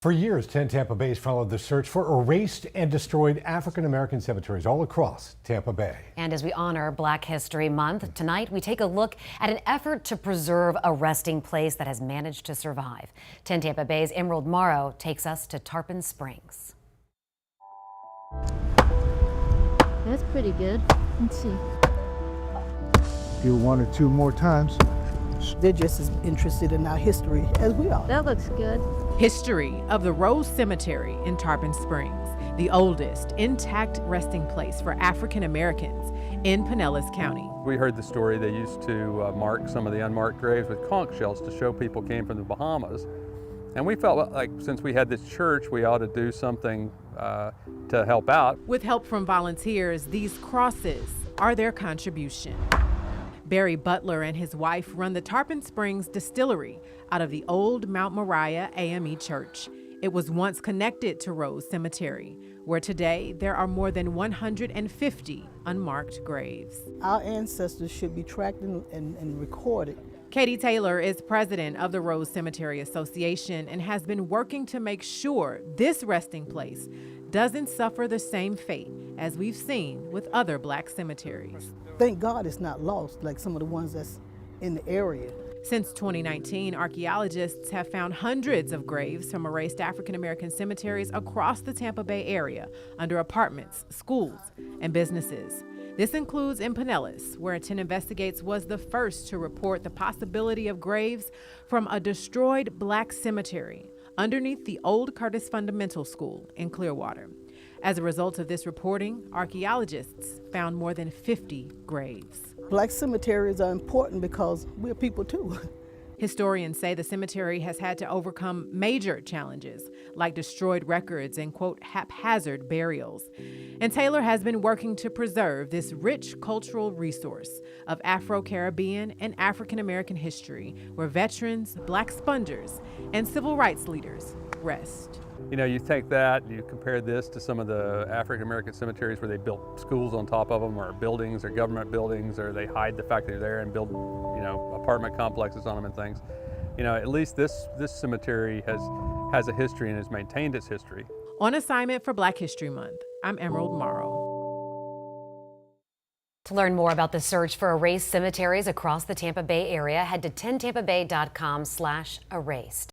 For years, 10 Tampa Bay's followed the search for erased and destroyed African American cemeteries all across Tampa Bay. And as we honor Black History Month, tonight we take a look at an effort to preserve a resting place that has managed to survive. 10 Tampa Bay's Emerald Morrow takes us to Tarpon Springs. That's pretty good. Let's see. Do one or two more times. They're just as interested in our history as we are. That looks good. History of the Rose Cemetery in Tarpon Springs, the oldest intact resting place for African Americans in Pinellas County. We heard the story they used to mark some of the unmarked graves with conch shells to show people came from the Bahamas. And we felt like since we had this church, we ought to do something to help out. With help from volunteers, these crosses are their contribution. Barry Butler and his wife run the Tarpon Springs Distillery out of the old Mount Moriah AME Church. It was once connected to Rose Cemetery, where today there are more than 150 unmarked graves. Our ancestors should be tracked and recorded. Katie Taylor is president of the Rose Cemetery Association and has been working to make sure this resting place doesn't suffer the same fate as we've seen with other Black cemeteries. Thank God it's not lost like some of the ones that's in the area. Since 2019, archaeologists have found hundreds of graves from erased African American cemeteries across the Tampa Bay area under apartments, schools, and businesses. This includes in Pinellas, where 10 Investigates was the first to report the possibility of graves from a destroyed Black cemetery underneath the old Curtis Fundamental School in Clearwater. As a result of this reporting, archaeologists found more than 50 graves. Black cemeteries are important because we're people too. Historians say the cemetery has had to overcome major challenges, like destroyed records and, quote, haphazard burials. And Taylor has been working to preserve this rich cultural resource of Afro-Caribbean and African-American history, where veterans, Black spongers, and civil rights leaders rest. You know, you take that, you compare this to some of the African American cemeteries where they built schools on top of them, or buildings, or government buildings, or they hide the fact they're there and build, you know, apartment complexes on them and things. You know, at least this cemetery has a history and has maintained its history. On assignment for Black History Month, I'm Emerald Morrow. To learn more about the search for erased cemeteries across the Tampa Bay area, head to 10tampabay.com/erased.